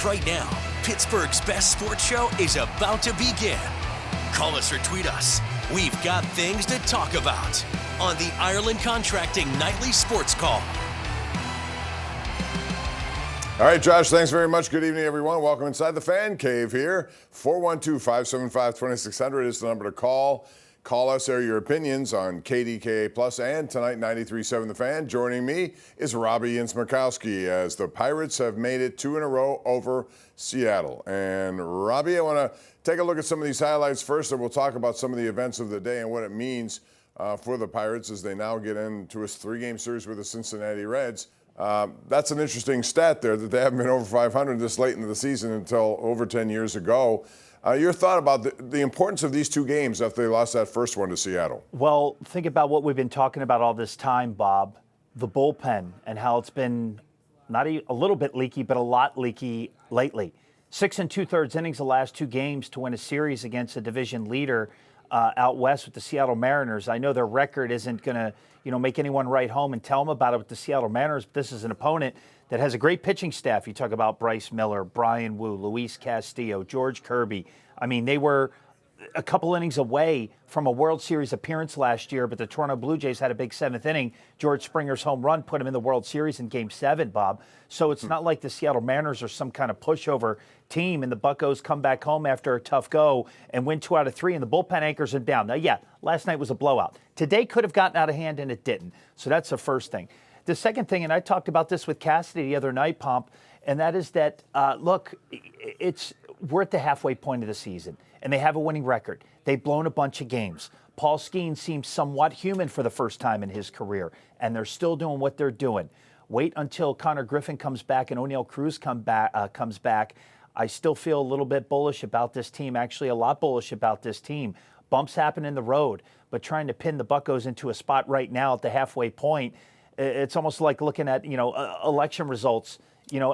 right now. Pittsburgh's best sports show is about to begin. Call us or tweet us. We've got things to talk about on the Ireland Contracting Nightly Sports Call. All right, Josh, thanks very much. Good evening, everyone. Welcome inside the Fan Cave here. 412-575-2600 is the number to call. Call us, air your opinions on KDKA Plus and tonight 93.7 The Fan. Joining me is Robby Incmikoski as the Pirates have made it 2 in a row over Seattle. And Robby, I want to take a look at some of these highlights first, and we'll talk about some of the events of the day and what it means for the Pirates as they now get into a 3-game series with the Cincinnati Reds. That's an interesting stat there that they haven't been over 500 this late into the season until over 10 years ago. Your thought about the importance of these 2 games after they lost that first one to Seattle? Well, think about what we've been talking about all this time, Bob, the bullpen and how it's been not a little bit leaky, but a lot leaky lately. 6 2/3 innings the last 2 games to win a series against a division leader out west with the Seattle Mariners. I know their record isn't going to, make anyone write home and tell them about it with the Seattle Mariners, but this is an opponent that has a great pitching staff. You talk about Bryce Miller, Brian Wu, Luis Castillo, George Kirby. I mean, they were a couple innings away from a World Series appearance last year, but the Toronto Blue Jays had a big 7th inning. George Springer's home run put him in the World Series in Game 7, Bob. So it's not like the Seattle Mariners are some kind of pushover team, and the Buccos come back home after a tough go and win 2 out of 3, and the bullpen anchors them down. Now, yeah, last night was a blowout. Today could have gotten out of hand, and it didn't. So that's the first thing. The second thing, and I talked about this with Cassidy the other night, Pomp, and that is that, look, we're at the halfway point of the season, and they have a winning record. They've blown a bunch of games. Paul Skeens seems somewhat human for the first time in his career, and they're still doing what they're doing. Wait until Connor Griffin comes back and O'Neill Cruz comes back. I still feel a little bit bullish about this team, actually a lot bullish about this team. Bumps happen in the road, but trying to pin the Buccos into a spot right now at the halfway point, it's almost like looking at, election results,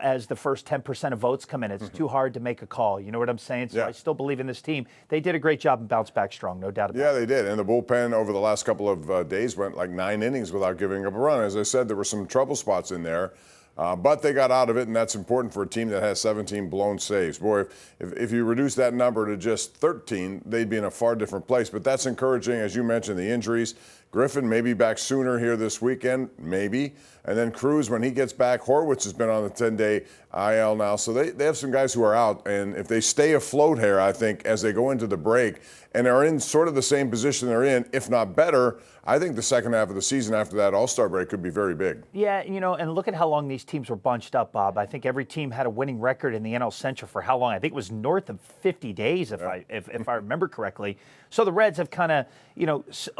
as the first 10% of votes come in. It's too hard to make a call. You know what I'm saying? So yeah. I still believe in this team. They did a great job and bounced back strong, no doubt about it. Yeah, they did. And the bullpen over the last couple of days went like 9 innings without giving up a run. As I said, there were some trouble spots in there. But they got out of it, and that's important for a team that has 17 blown saves. Boy, if you reduce that number to just 13, they'd be in a far different place. But that's encouraging, as you mentioned, the injuries. Griffin may be back sooner here this weekend, maybe. And then Cruz, when he gets back, Horwitz has been on the 10-day IL now. So they have some guys who are out. And if they stay afloat here, I think, as they go into the break and are in sort of the same position they're in, if not better, I think the second half of the season after that All-Star break could be very big. Yeah, and look at how long these teams were bunched up, Bob. I think every team had a winning record in the NL Central for how long? I think it was north of 50 days, if I remember correctly. So the Reds have kind of,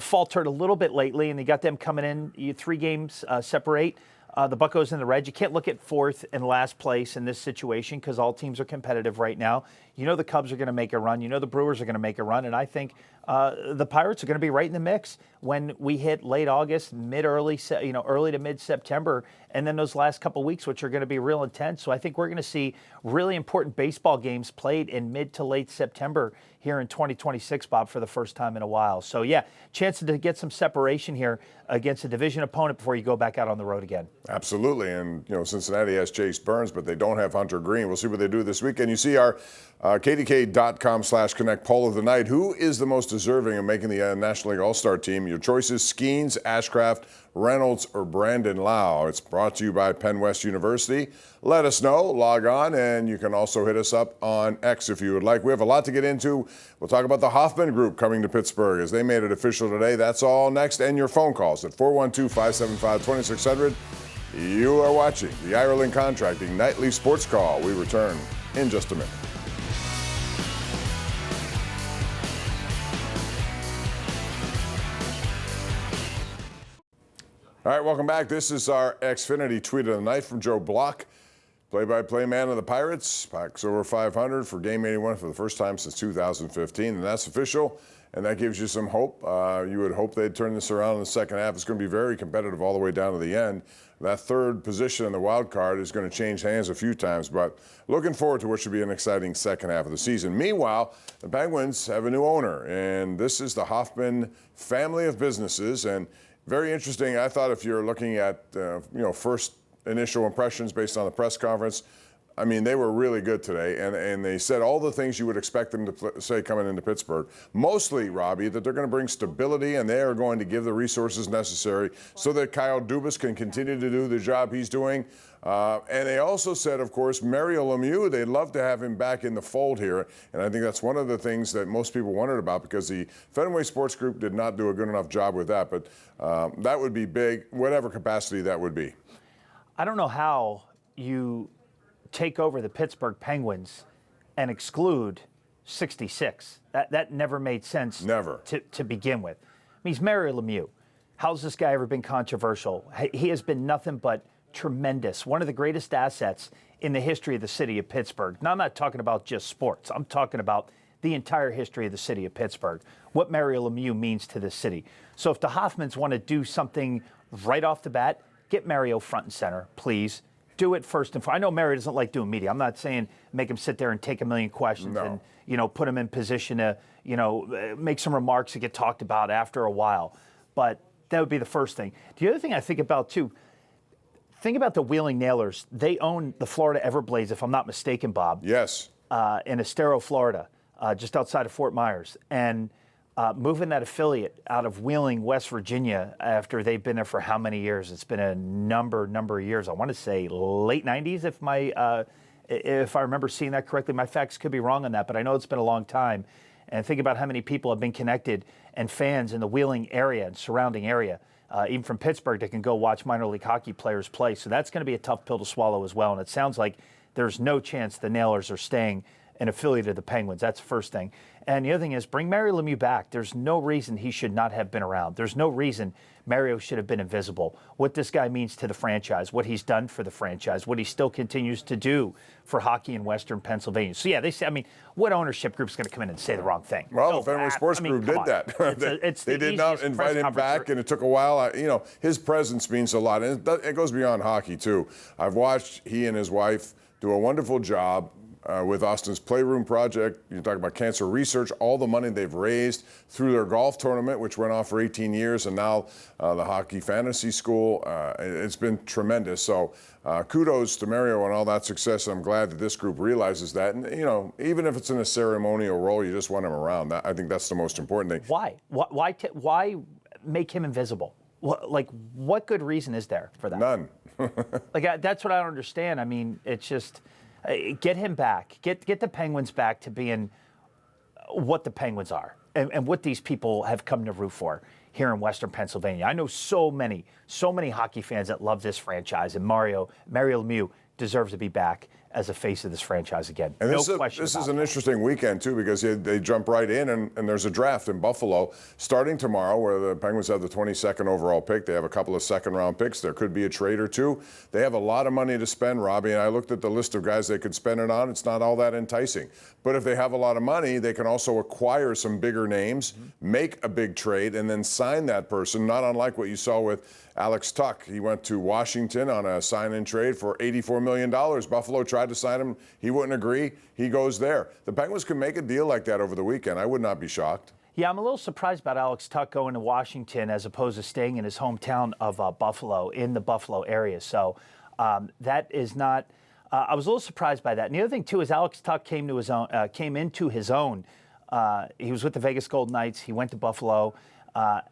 faltered a little bit lately, and they got them coming in 3 games separate. The Buccos and the Reds. You can't look at 4th and last place in this situation because all teams are competitive right now. The Cubs are going to make a run. The Brewers are going to make a run. And I think the Pirates are going to be right in the mix when we hit late August, early to mid-September, and then those last couple weeks, which are going to be real intense. So I think we're going to see really important baseball games played in mid to late September here in 2026, Bob, for the first time in a while. So, yeah, chance to get some separation here against a division opponent before you go back out on the road again. Absolutely. And, Cincinnati has Chase Burns, but they don't have Hunter Green. We'll see what they do this weekend. You see our KDKA.com/connect poll of the night. Who is the most deserving of making the National League All-Star team? Your choices: Skeens, Ashcraft, Reynolds, or Brandon Lau. It's brought to you by Penn West University. Let us know. Log on, and you can also hit us up on X if you would like. We have a lot to get into. We'll talk about the Hoffman Group coming to Pittsburgh as they made it official today. That's all next, and your phone calls at 412-575-2600. You are watching the Ireland Contracting Nightly Sports Call. We return in just a minute. All right, welcome back. This is our Xfinity tweet of the night from Joe Block, play-by-play man of the Pirates. Pirates over 500 for Game 81 for the first time since 2015, and that's official, and that gives you some hope. You would hope they'd turn this around in the second half. It's going to be very competitive all the way down to the end. That third position in the wild card is going to change hands a few times, but looking forward to what should be an exciting second half of the season. Meanwhile, the Penguins have a new owner, and this is the Hoffman family of businesses, and very interesting. I thought if you're looking at, first initial impressions based on the press conference, I mean, they were really good today, and they said all the things you would expect them to say coming into Pittsburgh. Mostly, Robby, that they're going to bring stability, and they are going to give the resources necessary so that Kyle Dubas can continue to do the job he's doing. And they also said, of course, Mario Lemieux, they'd love to have him back in the fold here. And I think that's one of the things that most people wondered about, because the Fenway Sports Group did not do a good enough job with that. But that would be big, whatever capacity that would be. I don't know how you take over the Pittsburgh Penguins and exclude 66. That never made sense. Never. To begin with. I mean, he's Mario Lemieux. How's this guy ever been controversial? He has been nothing but tremendous. One of the greatest assets in the history of the city of Pittsburgh. Now, I'm not talking about just sports. I'm talking about the entire history of the city of Pittsburgh, what Mario Lemieux means to this city. So if the Hoffmans want to do something right off the bat, get Mario front and center, please. Do it first and foremost. I know Mario doesn't like doing media. I'm not saying make him sit there and take a million questions and, put him in position to, make some remarks that get talked about after a while. But that would be the first thing. The other thing I think about, too, think about the Wheeling Nailers. They own the Florida Everblades, if I'm not mistaken, Bob. Yes. In Estero, Florida, just outside of Fort Myers. And moving that affiliate out of Wheeling, West Virginia, after they've been there for how many years? It's been a number of years. I want to say late 90s, if I remember seeing that correctly. My facts could be wrong on that, but I know it's been a long time. And think about how many people have been connected and fans in the Wheeling area and surrounding area, even from Pittsburgh, that can go watch minor league hockey players play. So that's going to be a tough pill to swallow as well. And it sounds like there's no chance the Nailers are staying an affiliate of the Penguins. That's the first thing. And the other thing is, bring Mario Lemieux back. There's no reason he should not have been around. There's no reason Mario should have been invisible. What this guy means to the franchise, what he's done for the franchise, what he still continues to do for hockey in Western Pennsylvania. So, yeah, they say, what ownership group is going to come in and say the wrong thing? Well, the Fenway Sports Group did that. They did not invite him back, and it took a while. His presence means a lot. And it goes beyond hockey, too. I've watched he and his wife do a wonderful job with Austin's Playroom Project. You talk about cancer research, all the money they've raised through their golf tournament, which went on for 18 years, and now the Hockey Fantasy School. It's been tremendous. So kudos to Mario and all that success. I'm glad that this group realizes that. And, even if it's in a ceremonial role, you just want him around. I think that's the most important thing. Why? Why make him invisible? What good reason is there for that? None. That's what I don't understand. I mean, it's just... Get him back. Get the Penguins back to being what the Penguins are and what these people have come to root for here in Western Pennsylvania. I know so many hockey fans that love this franchise, and Mario Lemieux deserves to be back as a face of this franchise again. And no question. This is an interesting weekend, too, because they jump right in, and there's a draft in Buffalo starting tomorrow where the Penguins have the 22nd overall pick. They have a couple of second-round picks. There could be a trade or two. They have a lot of money to spend, Robby, and I looked at the list of guys they could spend it on. It's not all that enticing. But if they have a lot of money, they can also acquire some bigger names, make a big trade, and then sign that person, not unlike what you saw with Alex Tuck. He went to Washington on a sign-in trade for $84 million. Buffalo tried to sign him. He wouldn't agree. He goes there. The Penguins could make a deal like that over the weekend. I would not be shocked. Yeah, I'm a little surprised about Alex Tuck going to Washington as opposed to staying in his hometown of Buffalo, in the Buffalo area. So that is not I was a little surprised by that. And the other thing, too, is Alex Tuck came into his own. He was with the Vegas Golden Knights. He went to Buffalo.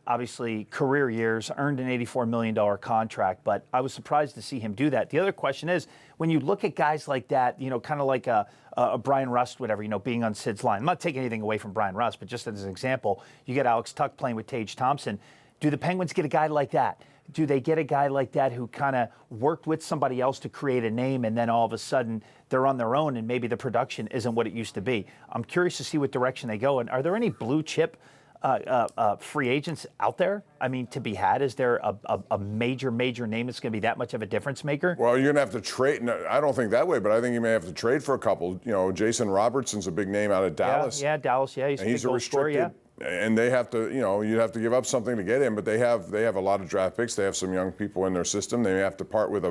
Obviously, career years, earned an $84 million contract, but I was surprised to see him do that. The other question is, when you look at guys like that, kind of like a Brian Rust, whatever, being on Sid's line. I'm not taking anything away from Brian Rust, but just as an example, you get Alex Tuck playing with Tage Thompson. Do the Penguins get a guy like that? Do they get a guy like that who kind of worked with somebody else to create a name, and then all of a sudden they're on their own and maybe the production isn't what it used to be? I'm curious to see what direction they go. And are there any blue chip free agents out there? I mean, to be had? Is there a major name that's going to be that much of a difference maker? Well, you're going to have to trade. No, I don't think that way, but I think you may have to trade for a couple. Jason Robertson's a big name out of Dallas. Yeah, Dallas. Yeah, he's a restricted. Yeah. And they have to, you'd have to give up something to get him, but they have a lot of draft picks. They have some young people in their system. They may have to part with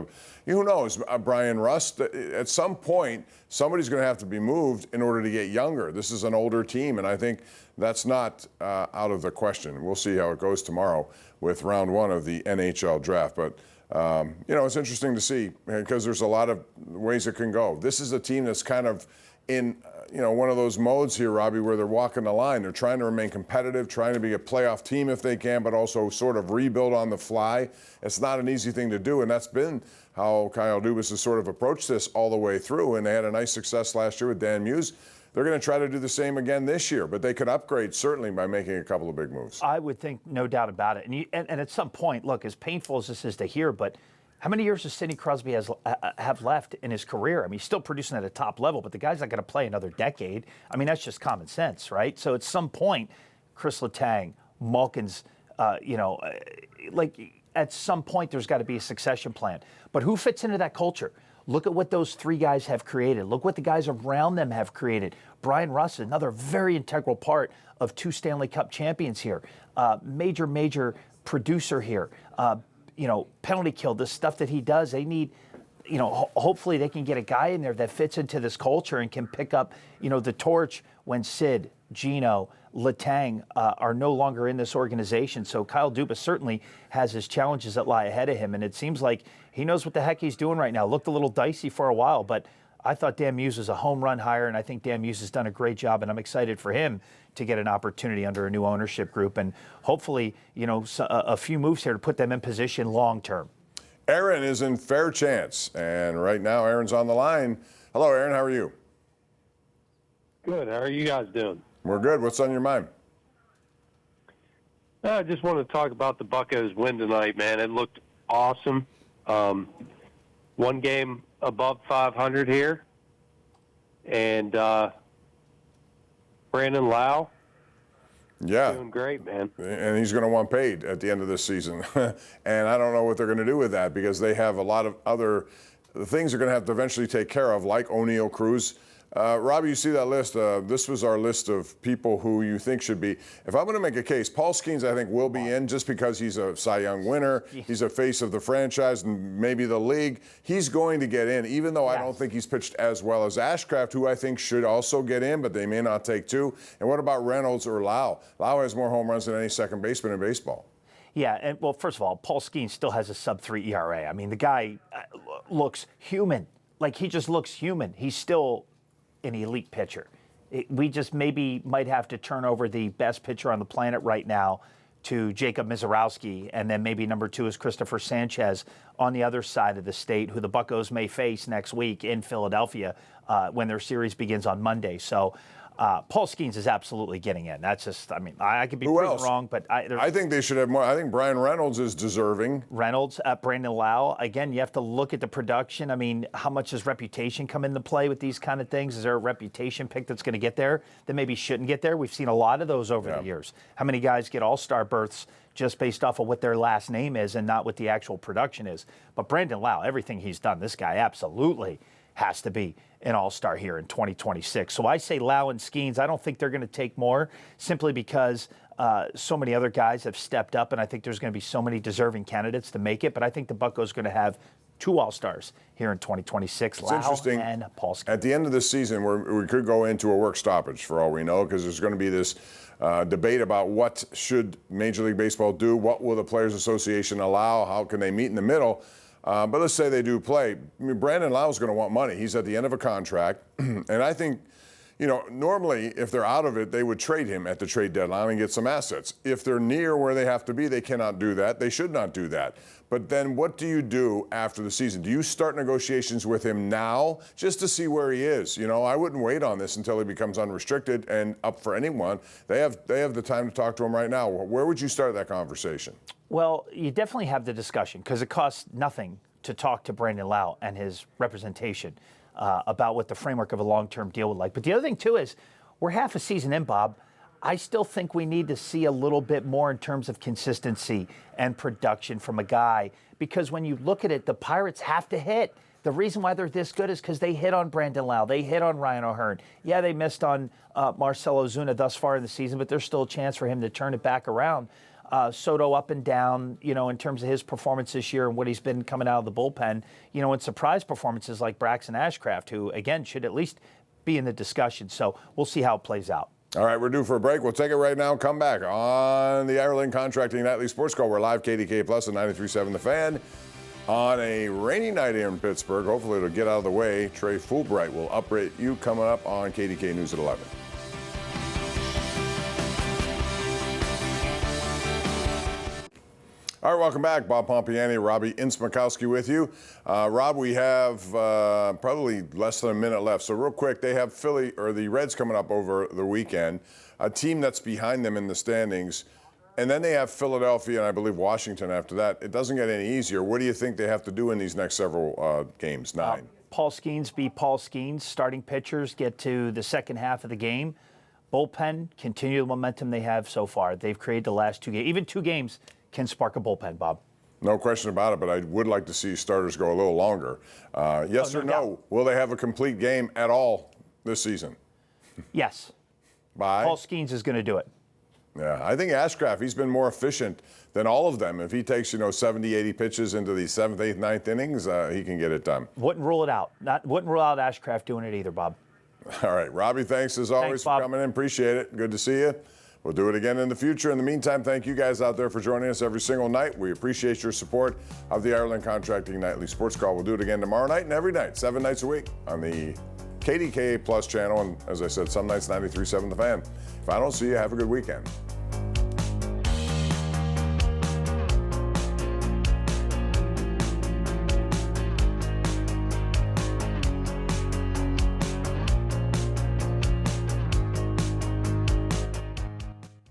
who knows, Brian Rust. At some point, somebody's going to have to be moved in order to get younger. This is an older team, and I think that's not out of the question. We'll see how it goes tomorrow with round one of the NHL draft. But It's interesting to see because there's a lot of ways it can go. This is a team that's kind of in, one of those modes here, Robby, where they're walking the line. They're trying to remain competitive, trying to be a playoff team if they can, but also sort of rebuild on the fly. It's not an easy thing to do, and that's been how Kyle Dubas has sort of approached this all the way through, and they had a nice success last year with Dan Muse. They're going to try to do the same again this year, but they could upgrade certainly by making a couple of big moves. I would think, no doubt about it. And at some point, look, as painful as this is to hear, but how many years does Sidney Crosby have left in his career? I mean, he's still producing at a top level, but the guy's not going to play another decade. I mean, that's just common sense, right? So at some point, Chris Letang, Malkin's, at some point there's got to be a succession plan. But who fits into that culture? Look at what those three guys have created. Look what the guys around them have created. Brian Russ, another very integral part of 2 Stanley Cup champions here. Major producer here. Penalty kill, the stuff that he does, they need, hopefully they can get a guy in there that fits into this culture and can pick up, the torch when Sid, Gino, Letang are no longer in this organization. So Kyle Dubas certainly has his challenges that lie ahead of him, and it seems like he knows what the heck he's doing right now. Looked a little dicey for a while, but I thought Dan Muse was a home run hire, and I think Dan Muse has done a great job, and I'm excited for him to get an opportunity under a new ownership group, and hopefully, a few moves here to put them in position long term. Aaron is in Fair Chance, and right now Aaron's on the line. Hello, Aaron. How are you? Good. How are you guys doing? We're good. What's on your mind? I just want to talk about the Buccos win tonight, man. It looked awesome. One game above 500 here. And Brandon Lau, doing great, man. And he's going to want paid at the end of this season. And I don't know what they're going to do with that because they have a lot of other things they're going to have to eventually take care of, like O'Neal Cruz. Robby, you see that list? This was our list of people who you think should be. If I'm going to make a case, Paul Skeens, I think, will be in just because he's a Cy Young winner. He's a face of the franchise and maybe the league. He's going to get in, even though I don't think he's pitched as well as Ashcraft, who I think should also get in, but they may not take 2. And what about Reynolds or Lau? Lau has more home runs than any second baseman in baseball. Yeah, and well, first of all, Paul Skeens still has a sub-3 ERA. I mean, the guy looks human. Like, he just looks human. He's still an elite pitcher. We just maybe might have to turn over the best pitcher on the planet right now to Jacob Mizorowski, and then maybe number 2 is Christopher Sanchez on the other side of the state, who the Buccos may face next week in Philadelphia when their series begins on Monday. So Paul Skeens is absolutely getting in. That's just, I mean, I could be proven wrong, but I think they should have more. I think Brian Reynolds is deserving. Reynolds, Brandon Lau. Again, you have to look at the production. I mean, how much does reputation come into play with these kind of things? Is there a reputation pick that's going to get there that maybe shouldn't get there? We've seen a lot of those over the years. How many guys get all-star berths just based off of what their last name is and not what the actual production is? But Brandon Lau, everything he's done, this guy absolutely has to be an all-star here in 2026. So I say Lau and Skeens. I don't think they're going to take more simply because so many other guys have stepped up, and I think there's going to be so many deserving candidates to make it. But I think the Buccos are going to have 2 all-stars here in 2026, Lau and Paul Skeens. At the end of the season, we could go into a work stoppage for all we know, because there's going to be this debate about what should Major League Baseball do, what will the Players Association allow, how can they meet in the middle. But let's say they do play. I mean, Brandon Lau is going to want money. He's at the end of a contract. And I think, normally if they're out of it, they would trade him at the trade deadline and get some assets. If they're near where they have to be, they cannot do that. They should not do that. But then what do you do after the season? Do you start negotiations with him now just to see where he is? I wouldn't wait on this until he becomes unrestricted and up for anyone. They have the time to talk to him right now. Where would you start that conversation? Well, you definitely have the discussion because it costs nothing to talk to Brandon Lau and his representation about what the framework of a long-term deal would like. But the other thing, too, is we're half a season in, Bob. I still think we need to see a little bit more in terms of consistency and production from a guy, because when you look at it, the Pirates have to hit. The reason why they're this good is because they hit on Brandon Lau. They hit on Ryan O'Hearn. Yeah, they missed on Marcell Ozuna thus far in the season, but there's still a chance for him to turn it back around. Soto up and down, in terms of his performance this year and what he's been coming out of the bullpen, and surprise performances like Braxton Ashcraft, who, again, should at least be in the discussion. So we'll see how it plays out. All right, we're due for a break. We'll take it right now. Come back on the Ireland Contracting Nightly Sports Call. We're live, KDKA Plus and 93.7 The Fan. On a rainy night here in Pittsburgh, hopefully it'll get out of the way. Trey Fulbright will update you coming up on KDKA News at 11. All right, welcome back. Bob Pompeani, Robby Incmikoski with you. Rob, we have probably less than a minute left. So real quick, they have the Reds coming up over the weekend, a team that's behind them in the standings. And then they have Philadelphia and I believe Washington after that. It doesn't get any easier. What do you think they have to do in these next several games? 9. Paul Skeens be Paul Skeens. Starting pitchers get to the second half of the game. Bullpen, continue the momentum they have so far. They've created the last 2 games. Even 2 games can spark a bullpen, Bob. No question about it, but I would like to see starters go a little longer. Yes or no? Will they have a complete game at all this season? Yes. By? Paul Skeens is going to do it. Yeah, I think Ashcraft, he's been more efficient than all of them. If he takes, 70, 80 pitches into the 7th, 8th, 9th innings, he can get it done. Wouldn't rule it out. Wouldn't rule out Ashcraft doing it either, Bob. All right, Robby, thanks as always for coming in. Appreciate it. Good to see you. We'll do it again in the future. In the meantime, thank you guys out there for joining us every single night. We appreciate your support of the Ireland Contracting Nightly Sports Call. We'll do it again tomorrow night and every night, 7 nights a week on the KDKA Plus channel. And as I said, some nights 93.7 The Fan. If I don't see you, have a good weekend.